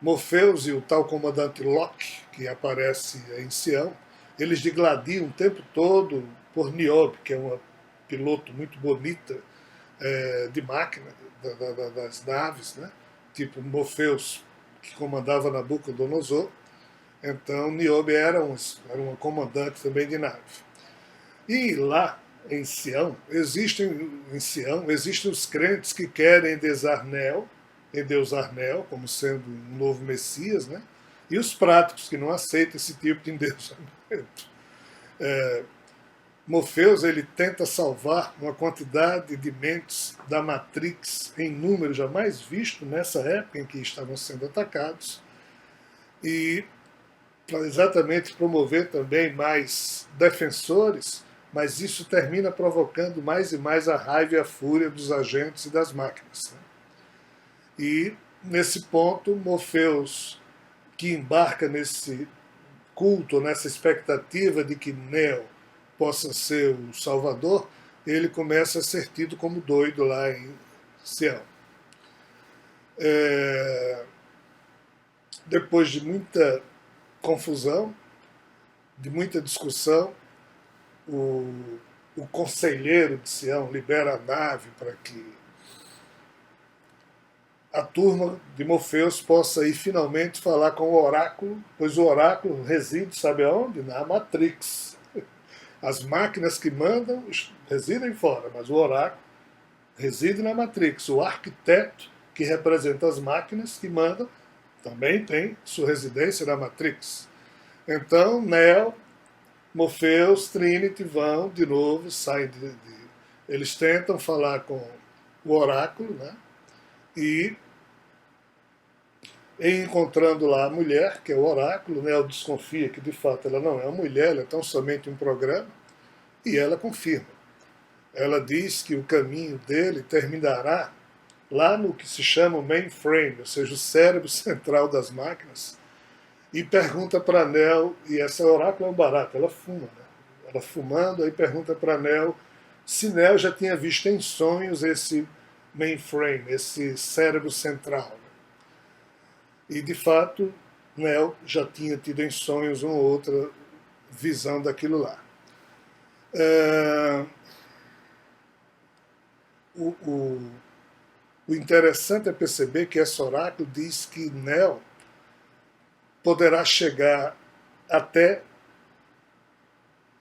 Morpheus e o tal comandante Locke, que aparece em Sião, eles digladiam o tempo todo por Niobe, que é uma piloto muito bonita de máquina, das naves, né? Tipo Morpheus, que comandava Nabucodonosor. Então Niobe era uma comandante também de nave. E lá em Sião existem os crentes que querem endeusar Neo como sendo um novo Messias, né? E os práticos que não aceitam esse tipo de endeusamento. Morpheus ele tenta salvar uma quantidade de mentes da Matrix em número jamais visto nessa época em que estavam sendo atacados, e para exatamente promover também mais defensores, mas isso termina provocando mais e mais a raiva e a fúria dos agentes e das máquinas. E, nesse ponto, Morpheus, que embarca nesse culto, nessa expectativa de que Neo possa ser o Salvador, ele começa a ser tido como doido lá em Sião. Depois de muita confusão, de muita discussão, o conselheiro de Sião libera a nave para que a turma de Morpheus possa ir finalmente falar com o oráculo, pois o oráculo reside, sabe aonde? Na Matrix. As máquinas que mandam residem fora, mas o oráculo reside na Matrix. O arquiteto, que representa as máquinas que mandam, também tem sua residência na Matrix. Então, Neo, Morpheus, Trinity vão de novo, saem eles tentam falar com o oráculo, né? E encontrando lá a mulher, que é o oráculo, Neo desconfia que de fato ela não é uma mulher, ela é tão somente um programa, e ela confirma. Ela diz que o caminho dele terminará lá no que se chama o mainframe, ou seja, o cérebro central das máquinas, e pergunta para Neo, e essa oráculo é um barato, ela fuma, né? Ela fumando, aí pergunta para Neo se Neo já tinha visto em sonhos esse mainframe, esse cérebro central. Né? E, de fato, Neo já tinha tido em sonhos uma outra visão daquilo lá. O interessante é perceber que esse oráculo diz que Neo poderá chegar até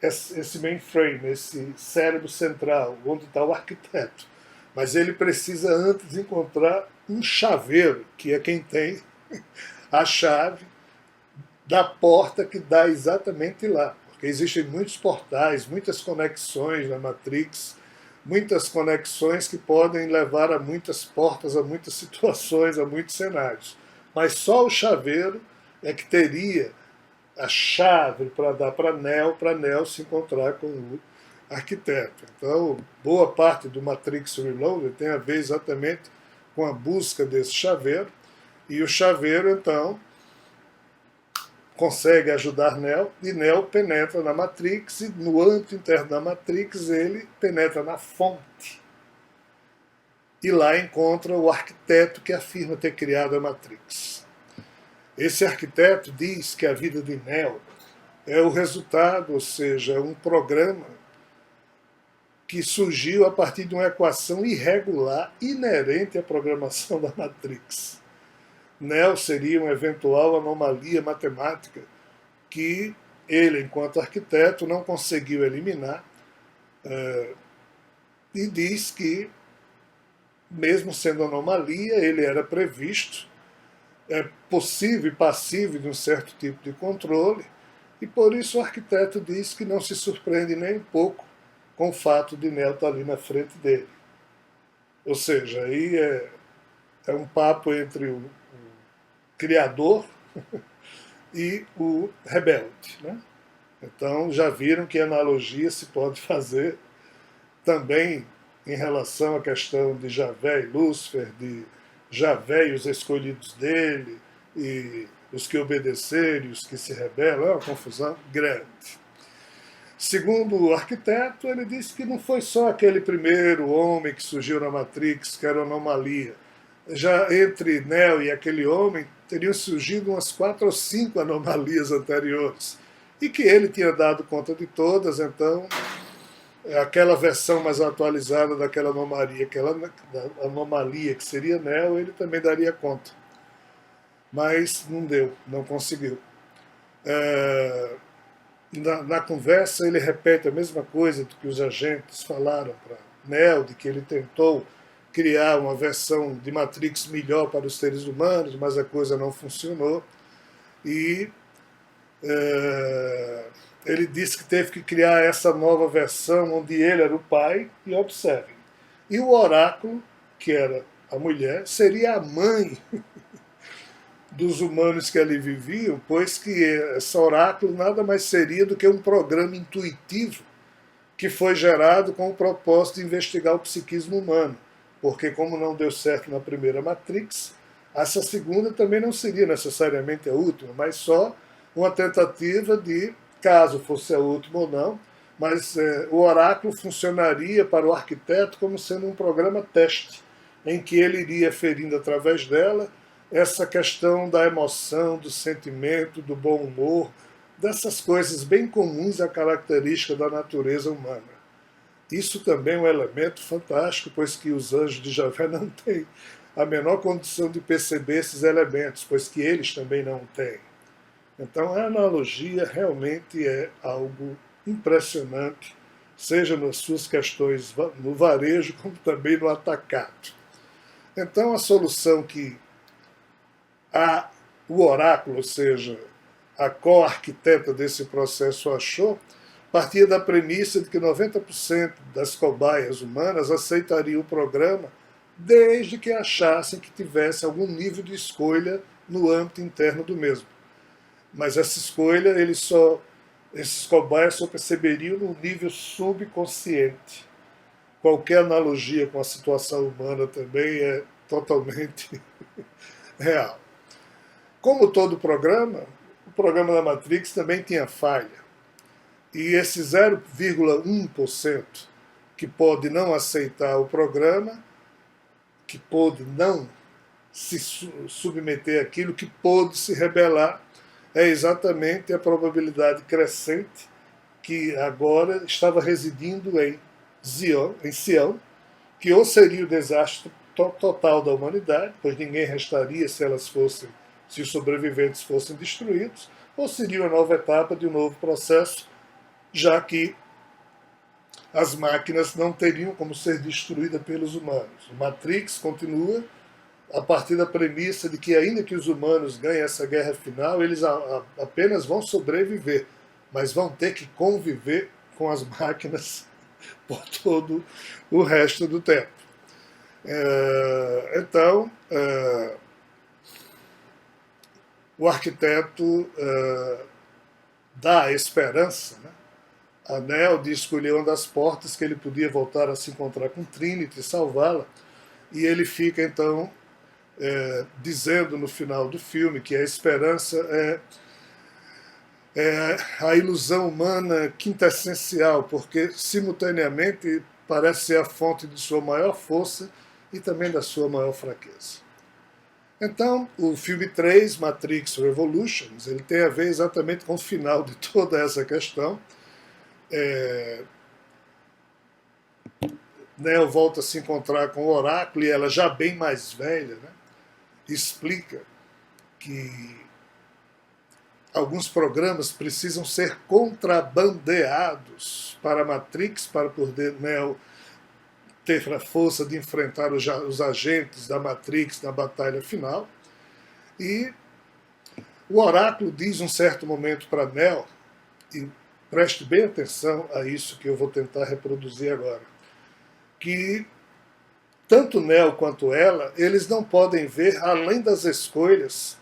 esse mainframe, esse cérebro central, onde está o arquiteto. Mas ele precisa antes encontrar um chaveiro, que é quem tem a chave da porta que dá exatamente lá. Porque existem muitos portais, muitas conexões na Matrix, muitas conexões que podem levar a muitas portas, a muitas situações, a muitos cenários. Mas só o chaveiro é que teria a chave para dar para Neo se encontrar com o arquiteto. Então, boa parte do Matrix Reloaded tem a ver exatamente com a busca desse chaveiro, e o chaveiro, então, consegue ajudar Neo, e Neo penetra na Matrix, e no âmbito interno da Matrix ele penetra na fonte. E lá encontra o arquiteto que afirma ter criado a Matrix. Esse arquiteto diz que a vida de Neo é o resultado, ou seja, um programa que surgiu a partir de uma equação irregular inerente à programação da Matrix. Neo seria uma eventual anomalia matemática que ele, enquanto arquiteto, não conseguiu eliminar, e diz que, mesmo sendo anomalia, ele era previsto, é possível e passível de um certo tipo de controle, e por isso o arquiteto diz que não se surpreende nem um pouco com o fato de Neo estar ali na frente dele. Ou seja, aí é um papo entre o criador e o rebelde. Né? Então já viram que analogia se pode fazer também em relação à questão de Javé e Lúcifer, de Javé e os escolhidos dele, e os que obedeceram e os que se rebelam, é uma confusão grande. Segundo o arquiteto, ele disse que não foi só aquele primeiro homem que surgiu na Matrix, que era uma anomalia. Já entre Neo e aquele homem, teriam surgido umas 4 ou 5 anomalias anteriores. E que ele tinha dado conta de todas, então aquela versão mais atualizada daquela anomalia que seria Neo, ele também daria conta. Mas não deu, não conseguiu. Na conversa ele repete a mesma coisa do que os agentes falaram para Neo, de que ele tentou criar uma versão de Matrix melhor para os seres humanos, mas a coisa não funcionou. E ele disse que teve que criar essa nova versão onde ele era o pai, e observem. E o oráculo, que era a mulher, seria a mãe dos humanos que ali viviam, pois que esse oráculo nada mais seria do que um programa intuitivo que foi gerado com o propósito de investigar o psiquismo humano. Porque como não deu certo na primeira Matrix, essa segunda também não seria necessariamente a última, mas só uma tentativa de, caso fosse a última ou não, mas o oráculo funcionaria para o arquiteto como sendo um programa teste, em que ele iria ferindo através dela essa questão da emoção, do sentimento, do bom humor, dessas coisas bem comuns à característica da natureza humana. Isso também é um elemento fantástico, pois que os anjos de Javé não têm a menor condição de perceber esses elementos, pois que eles também não têm. Então a analogia realmente é algo impressionante, seja nas suas questões no varejo, como também no atacado. Então a solução que o oráculo, ou seja, a co-arquiteta desse processo achou, partia da premissa de que 90% das cobaias humanas aceitariam o programa desde que achassem que tivesse algum nível de escolha no âmbito interno do mesmo. Mas essa escolha, esses cobaias só perceberiam no nível subconsciente. Qualquer analogia com a situação humana também é totalmente real. Como todo programa, o programa da Matrix também tinha falha. E esse 0,1% que pode não aceitar o programa, que pode não se submeter àquilo, que pode se rebelar, é exatamente a probabilidade crescente que agora estava residindo em Sião, que ou seria o desastre total da humanidade, pois ninguém restaria se os sobreviventes fossem destruídos, ou seria uma nova etapa de um novo processo, já que as máquinas não teriam como ser destruídas pelos humanos. O Matrix continua a partir da premissa de que, ainda que os humanos ganhem essa guerra final, eles apenas vão sobreviver, mas vão ter que conviver com as máquinas por todo o resto do tempo. Então, o arquiteto dá a esperança, né, a Neo, de escolher uma das portas que ele podia voltar a se encontrar com Trinity e salvá-la, e ele fica então dizendo no final do filme que a esperança é a ilusão humana quintessencial, porque simultaneamente parece ser a fonte de sua maior força e também da sua maior fraqueza. Então, o filme 3, Matrix Revolutions, ele tem a ver exatamente com o final de toda essa questão. Neo volta a se encontrar com o oráculo e ela, já bem mais velha, né, explica que alguns programas precisam ser contrabandeados para a Matrix, para poder Neo ter a força de enfrentar os agentes da Matrix na batalha final. E o oráculo diz um certo momento para Neo, e preste bem atenção a isso que eu vou tentar reproduzir agora, que tanto Neo quanto ela, eles não podem ver além das escolhas,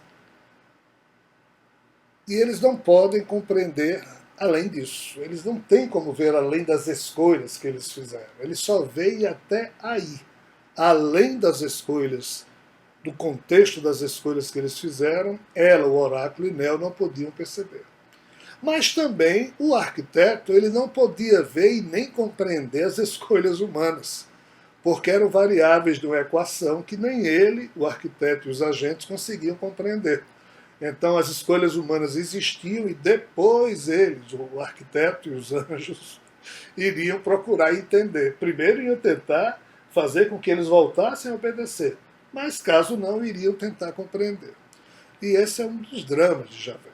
e eles não podem compreender além disso. Eles não têm como ver além das escolhas que eles fizeram. Eles só veem até aí. Além das escolhas, do contexto das escolhas que eles fizeram, ela, o oráculo e Neo não podiam perceber. Mas também o arquiteto ele não podia ver e nem compreender as escolhas humanas, porque eram variáveis de uma equação que nem ele, o arquiteto e os agentes conseguiam compreender. Então as escolhas humanas existiam e depois eles, o arquiteto e os anjos, iriam procurar entender. Primeiro iam tentar fazer com que eles voltassem a obedecer, mas caso não, iriam tentar compreender. E esse é um dos dramas de Javé.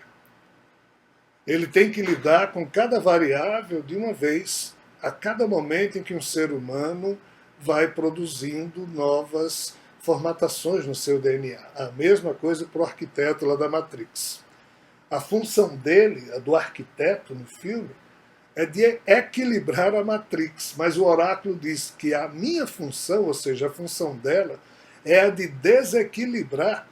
Ele tem que lidar com cada variável de uma vez, a cada momento em que um ser humano vai produzindo novas formatações no seu DNA. A mesma coisa para o arquiteto lá da Matrix. A função dele, a do arquiteto no filme, é de equilibrar a Matrix, mas o oráculo diz que a minha função, ou seja, a função dela, é a de desequilibrar,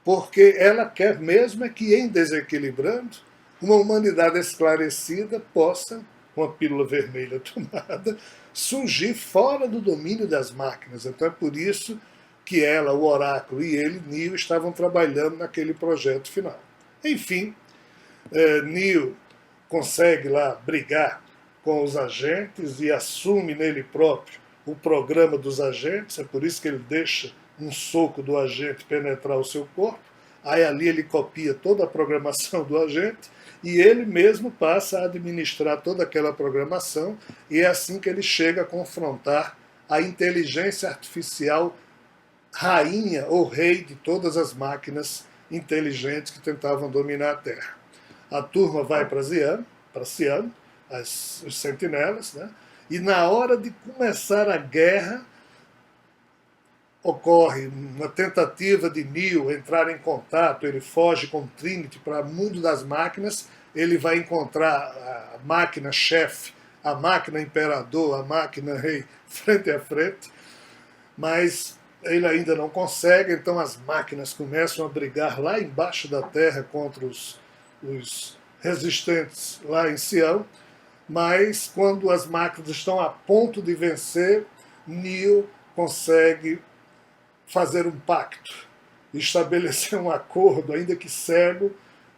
porque ela quer mesmo é que em desequilibrando, uma humanidade esclarecida possa, com a pílula vermelha tomada, surgir fora do domínio das máquinas. Então é por isso que ela, o oráculo e ele, Neo, estavam trabalhando naquele projeto final. Enfim, Neo consegue lá brigar com os agentes e assume nele próprio o programa dos agentes, é por isso que ele deixa um soco do agente penetrar o seu corpo, aí ali ele copia toda a programação do agente e ele mesmo passa a administrar toda aquela programação e é assim que ele chega a confrontar a inteligência artificial rainha ou rei de todas as máquinas inteligentes que tentavam dominar a Terra. A turma vai para Cian, os sentinelas, né? E na hora de começar a guerra, ocorre uma tentativa de Neo entrar em contato, ele foge com Trinity para o mundo das máquinas, ele vai encontrar a máquina chefe, a máquina imperador, a máquina rei, frente a frente, mas ele ainda não consegue, então as máquinas começam a brigar lá embaixo da terra contra os resistentes lá em Sião, mas quando as máquinas estão a ponto de vencer, Neo consegue fazer um pacto, estabelecer um acordo, ainda que cego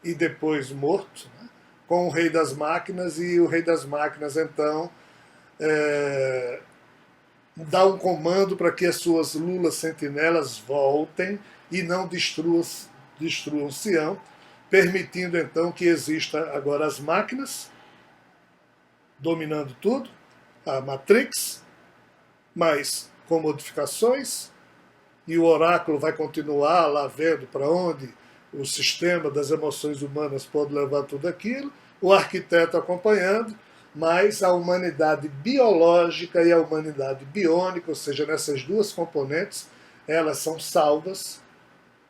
e depois morto, né, com o rei das máquinas, e o rei das máquinas então dá um comando para que as suas lulas sentinelas voltem e não destruam Sião, permitindo então que exista agora as máquinas dominando tudo, a Matrix, mas com modificações, e o oráculo vai continuar lá vendo para onde o sistema das emoções humanas pode levar tudo aquilo, o arquiteto acompanhando, mas a humanidade biológica e a humanidade biônica, ou seja, nessas duas componentes, elas são salvas,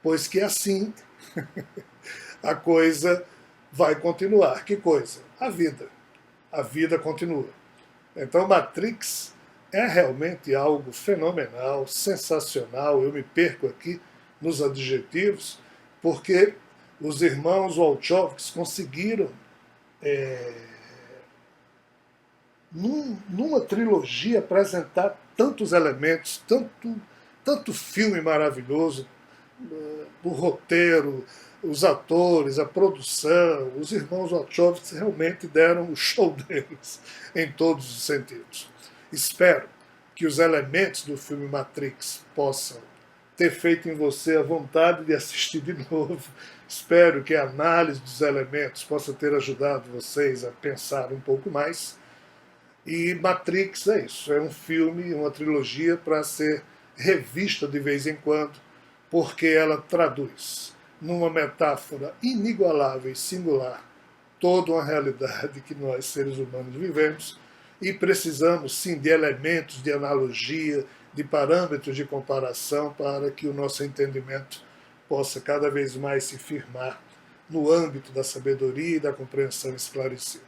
pois que assim a coisa vai continuar. Que coisa? A vida. A vida continua. Então Matrix é realmente algo fenomenal, sensacional. Eu me perco aqui nos adjetivos, porque os irmãos Wachowski conseguiram, numa trilogia, apresentar tantos elementos, tanto filme maravilhoso, o roteiro, os atores, a produção. Os irmãos Wachowski realmente deram o show deles em todos os sentidos. Espero que os elementos do filme Matrix possam ter feito em você a vontade de assistir de novo. Espero que a análise dos elementos possa ter ajudado vocês a pensar um pouco mais. E Matrix é isso, é um filme, uma trilogia para ser revista de vez em quando, porque ela traduz numa metáfora inigualável e singular toda uma realidade que nós, seres humanos, vivemos, e precisamos, sim, de elementos de analogia, de parâmetros de comparação, para que o nosso entendimento possa cada vez mais se firmar no âmbito da sabedoria e da compreensão esclarecida.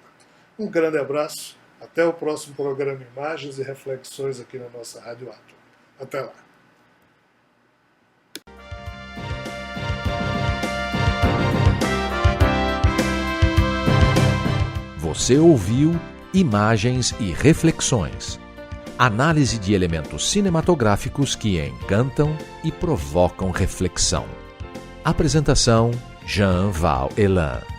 Um grande abraço, até o próximo programa Imagens e Reflexões aqui na nossa Rádio Átomo. Até lá. Você ouviu Imagens e Reflexões. Análise de elementos cinematográficos que encantam e provocam reflexão. Apresentação: Jean Val Elan.